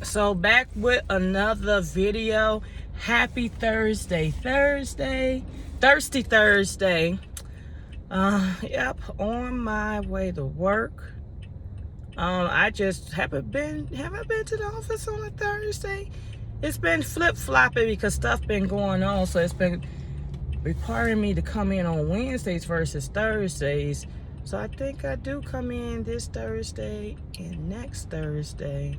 So back with another video. Happy Thursday. Thirsty Thursday. Yep, on my way to work. I just haven't been to the office on a Thursday. It's been flip-flopping because stuff been going on, so it's been requiring me to come in on Wednesdays versus Thursdays. So I think I do come in this Thursday and next Thursday.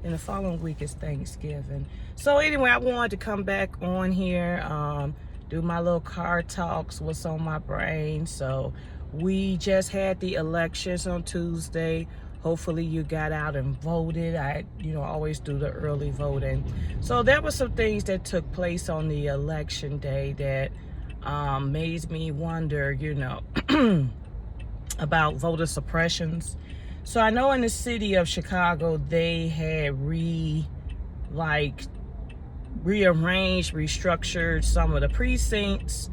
And the following week is Thanksgiving. So anyway, I wanted to come back on here, do my little car talks, what's on my brain. So we just had the elections on Tuesday. Hopefully you got out and voted. I always do the early voting. So there were some things that took place on the election day that made me wonder, about voter suppressions. So I know in the city of Chicago, they had rearranged, restructured some of the precincts,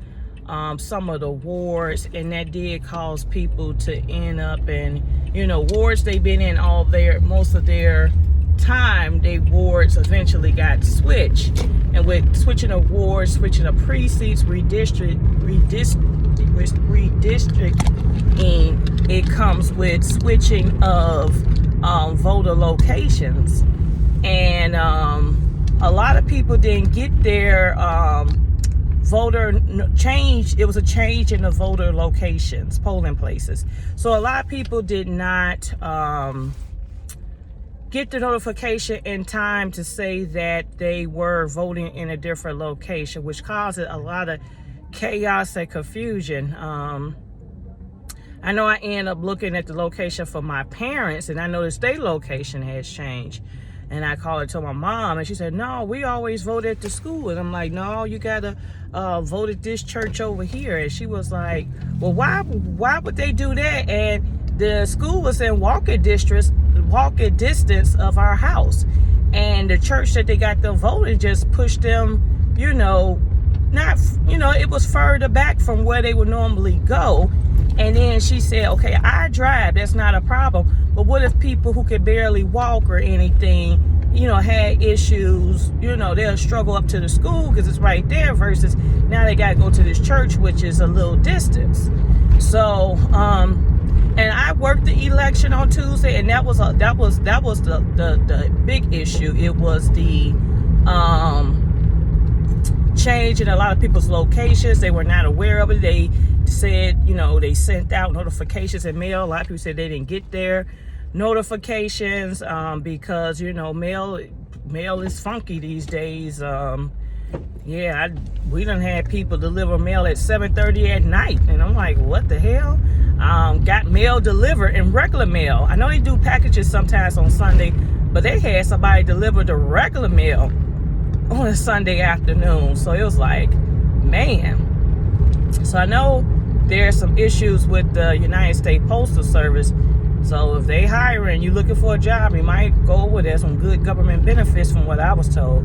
some of the wards, and that did cause people to end up in, wards they've been in most of their time. They wards eventually got switched, and with switching of wards, switching of precincts, redistricting, it comes with switching of voter locations, and a lot of people didn't get their voter change. It was a change in the voter locations, polling places. So a lot of people did not get the notification in time to say that they were voting in a different location, which caused a lot of chaos and confusion. I know I ended up looking at the location for my parents, and I noticed their location has changed. And I called it to my mom, and she said, no, we always vote at the school. And I'm like, no, you gotta vote at this church over here. And she was like, well, why would they do that? And the school was in walking distance of our house. And the church that they got them voting just pushed them, it was further back from where they would normally go. And then she said, okay, I drive, that's not a problem. But what if people who could barely walk or anything, had issues, they'll struggle up to the school because it's right there versus now they got to go to this church, which is a little distance. So, and I worked the election on Tuesday, and that was the big issue. It was the change in a lot of people's locations. They were not aware of it. They said, they sent out notifications in mail. A lot of people said they didn't get their notifications because, mail is funky these days. We done had people deliver mail at 7:30 at night. And I'm like, what the hell? Got mail delivered in regular mail. I know they do packages sometimes on Sunday, but they had somebody deliver the regular mail on a Sunday afternoon. So it was like, man. So I know there's some issues with the United States Postal Service. So if they hiring, you looking for a job, you might go with there's some good government benefits from what I was told.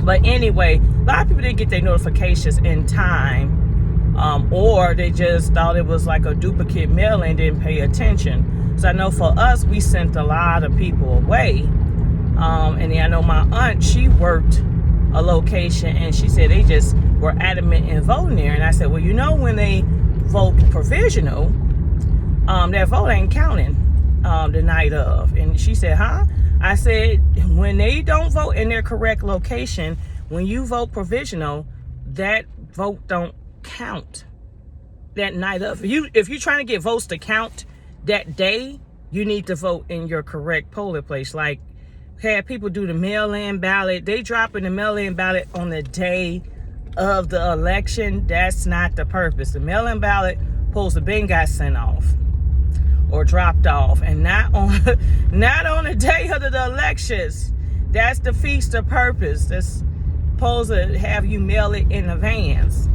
But anyway, a lot of people didn't get their notifications in time, or they just thought it was like a duplicate mail and didn't pay attention. So I know for us, we sent a lot of people away. And then I know my aunt, she worked a location, and she said they just were adamant in voting there. And I said, well, when they vote provisional, that vote ain't counting the night of. And she said, huh? I said, when they don't vote in their correct location, when you vote provisional, that vote don't count that night of. If you're trying to get votes to count that day, you need to vote in your correct polling place. Like, had people do the mail-in ballot. They dropping the mail-in ballot on the day of the election. That's not the purpose. The mail-in ballot supposed to been got sent off or dropped off, and not on the day of the elections. That's the feast of purpose. That's supposed to have you mail it in advance,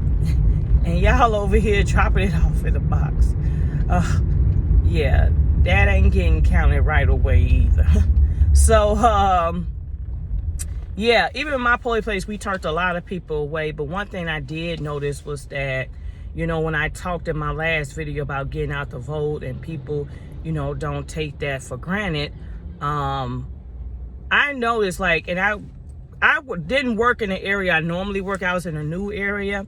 and y'all over here dropping it off in the box. Yeah, that ain't getting counted right away either. So, even in my polling place, we turned a lot of people away. But one thing I did notice was that, when I talked in my last video about getting out to vote and people, don't take that for granted, I noticed, like, and I didn't work in the area I normally work. I was in a new area,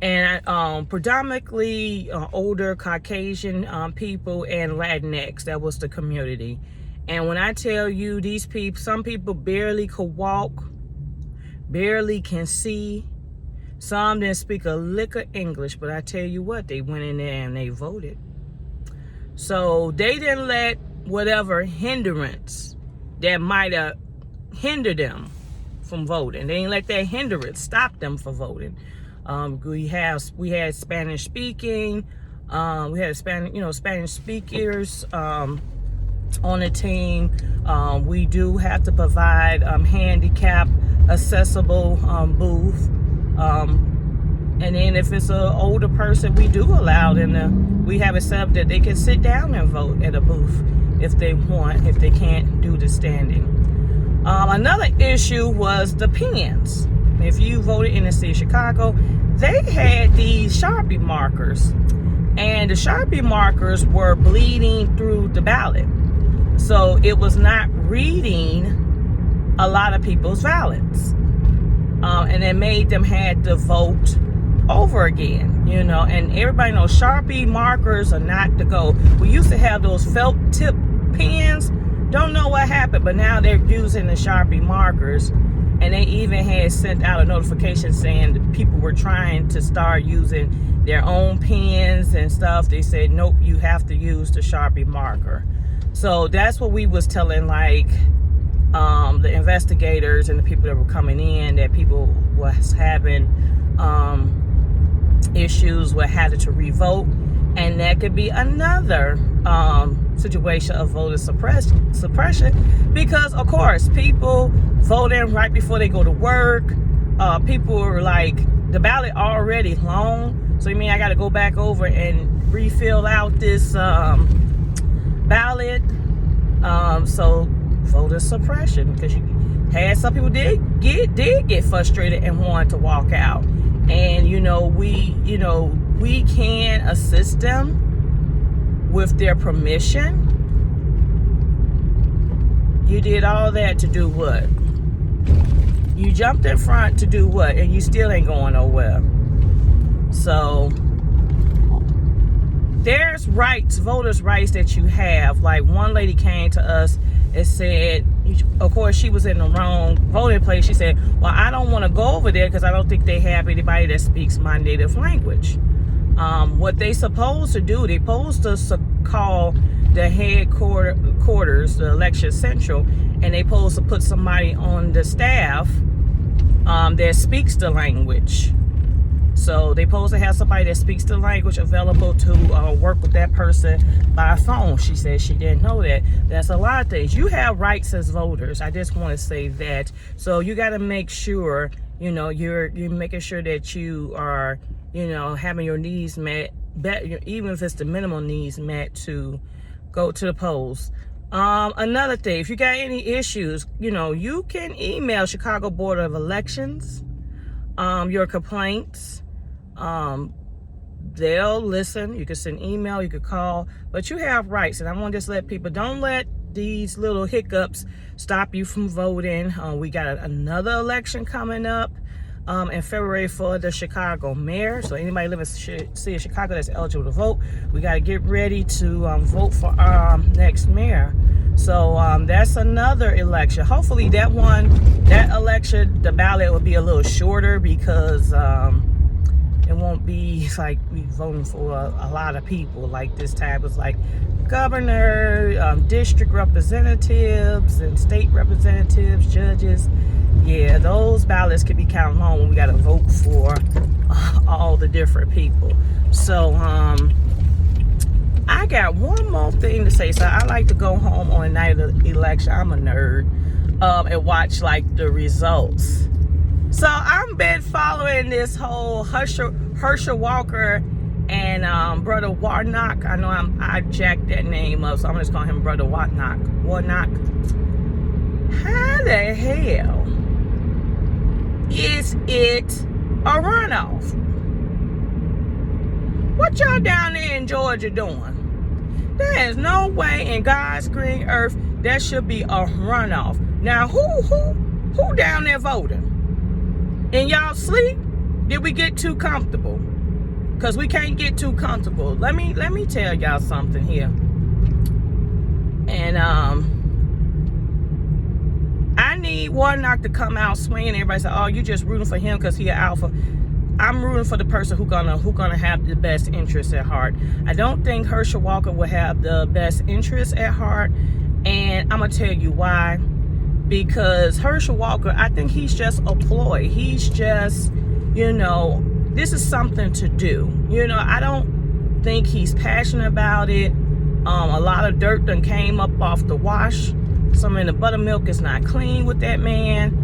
and predominantly older Caucasian people and Latinx. That was the community. And when I tell you, these people, some people barely could walk, barely can see. Some didn't speak a lick of English, but I tell you what, they went in there and they voted. So they didn't let whatever hindrance that might have hindered them from voting. They didn't let that hindrance stop them from voting. We had Spanish speaking. We had Spanish speakers on the team. We do have to provide handicap accessible booth. And then if it's an older person, we do allow them to, we have it set up that they can sit down and vote at a booth if they want, if they can't do the standing. Another issue was the pens. If you voted in the city of Chicago, they had these Sharpie markers, and the Sharpie markers were bleeding through the ballot. So it was not reading a lot of people's ballots. And it made them had to vote over again, and everybody knows Sharpie markers are not to go. We used to have those felt tip pens. Don't know what happened, but now they're using the Sharpie markers, and they even had sent out a notification saying that people were trying to start using their own pens and stuff. They said, nope, you have to use the Sharpie marker. So that's what we was telling, like, the investigators and the people that were coming in, that people was having issues with having to revote, and that could be another situation of voter suppression, because of course people voting right before they go to work. People were like, the ballot already long, so you mean I got to go back over and refill out this ballot? So voter suppression, because you had some people did get frustrated and wanted to walk out. And we can assist them with their permission. You did all that to do what? You jumped in front to do what? And you still ain't going nowhere. So there's rights, voters' rights that you have. Like, one lady came to us and said, of course, she was in the wrong voting place. She said, well, I don't want to go over there because I don't think they have anybody that speaks my native language. What they supposed to do, they supposed to call the headquarters, the election central, and they supposed to put somebody on the staff that speaks the language. So they supposed to have somebody that speaks the language available to work with that person by phone. She said she didn't know that. That's a lot of things. You have rights as voters. I just want to say that. So you got to make sure, you're making sure that you are, having your needs met, even if it's the minimum needs met to go to the polls. Another thing, if you got any issues, you can email Chicago Board of Elections, your complaints. They'll listen. You can send email, you could call, but you have rights. And I want to just let people, don't let these little hiccups stop you from voting. We got another election coming up in February for the Chicago mayor. So anybody living in the city of Chicago that's eligible to vote, we got to get ready to vote for our next mayor. So that's another election. Hopefully that election, the ballot will be a little shorter, because it won't be like we voting for a lot of people. Like this time it was like governor, district representatives, and state representatives, judges. Yeah, those ballots could be kind of long when we got to vote for all the different people. So I got one more thing to say. So I like to go home on the night of the election. I'm a nerd, and watch like the results. So I've been following this whole Herschel Walker and Brother Warnock. I know I jacked that name up, so I'm just calling him Brother Warnock. How the hell is it a runoff? What y'all down there in Georgia doing? There is no way in God's green earth there should be a runoff. Now, who down there voting? In y'all sleep? Did we get too comfortable? Because we can't get too comfortable. Let me tell y'all something here. And I need Warnock to come out swinging. Everybody say, "Oh, you just rooting for him because he an alpha." I'm rooting for the person who gonna have the best interest at heart. I don't think Herschel Walker will have the best interest at heart, and I'm gonna tell you why. Because Herschel Walker, I think he's just a ploy. He's just, this is something to do. I don't think he's passionate about it. A lot of dirt done came up off the wash. Some of the buttermilk is not clean with that man.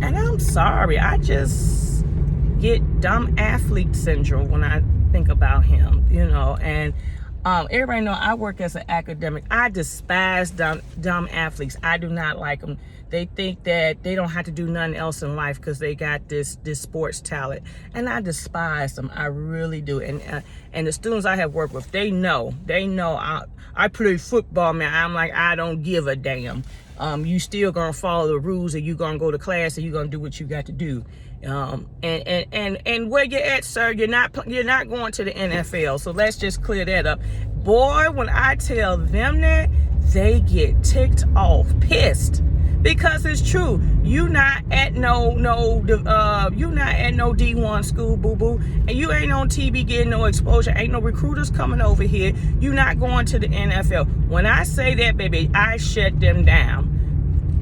And I'm sorry, I just get dumb athlete syndrome when I think about him, and everybody know I work as an academic. I despise dumb athletes. I do not like them. They think that they don't have to do nothing else in life because they got this sports talent, and I despise them. I really do. And the students I have worked with, they know. I play football, man. I'm like, I don't give a damn. You still gonna follow the rules, and you gonna go to class, and you gonna do what you got to do. And where you're at, sir, you're not going to the NFL. So let's just clear that up. Boy, when I tell them that, they get ticked off, pissed, because it's true. You not at no D1 school, boo boo, and you ain't on TV getting no exposure. Ain't no recruiters coming over here. You not going to the NFL. When I say that, baby, I shut them down.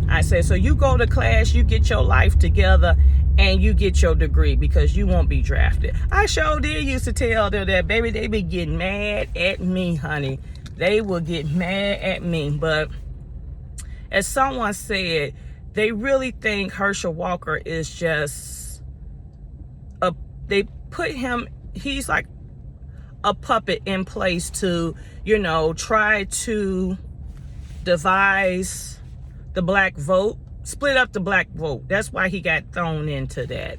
I say, so you go to class, you get your life together, and you get your degree, because you won't be drafted. I sure did used to tell them that, baby. They be getting mad at me, honey. They will get mad at me. But as someone said, they really think Herschel Walker is just they put him, he's like a puppet in place to, try to devise the black vote, split up the black vote. That's why he got thrown into that.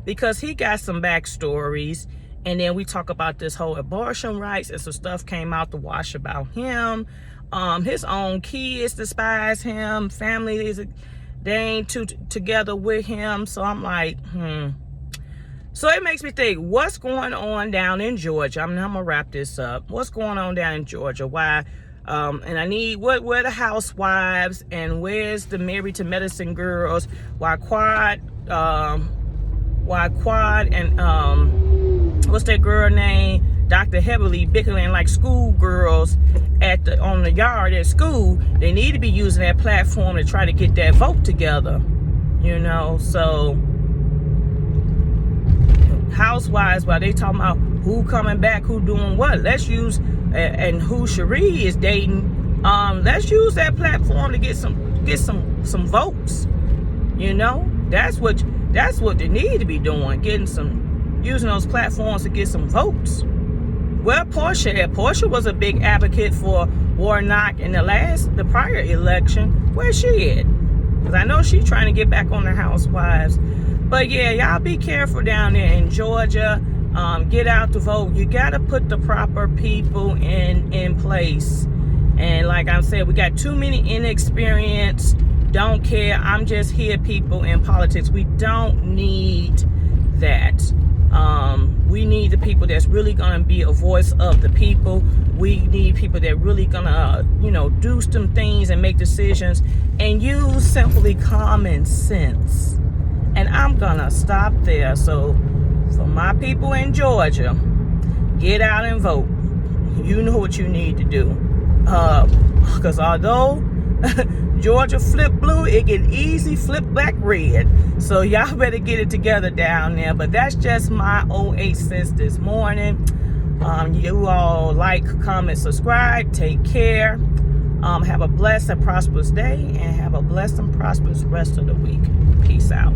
Because he got some backstories. And then we talk about this whole abortion rights, and some stuff came out the wash about him. His own kids despise him. Family they ain't together with him. So I'm like, So it makes me think, what's going on down in Georgia? I'm gonna wrap this up. What's going on down in Georgia? Why? And I need where the housewives, and where's the Married to Medicine girls? Why Quad and what's that girl name? Dr. Heavily bickering like schoolgirls on the yard at school. They need to be using that platform to try to get that vote together. So housewives, while they talking about who coming back, who doing what, let's use and who Cherie is dating. Let's use that platform to get some votes. That's what they need to be doing, using those platforms to get some votes. Well, Portia was a big advocate for Warnock in the prior election. Where's she at? Because I know she's trying to get back on the housewives. But yeah, y'all be careful down there in Georgia. Get out to vote. You got to put the proper people in place. And like I said, we got too many inexperienced, don't care, I'm just here people in politics. We don't need that. We need the people that's really going to be a voice of the people. We need people that really going to, do some things and make decisions and use simply common sense. And I'm going to stop there. So for my people in Georgia, get out and vote. You know what you need to do. Because although Georgia flip blue, it can easily flip back red. So y'all better get it together down there. But that's just my 08 cents this morning. You all like, comment, subscribe. Take care. Have a blessed and prosperous day, and have a blessed and prosperous rest of the week. Peace out.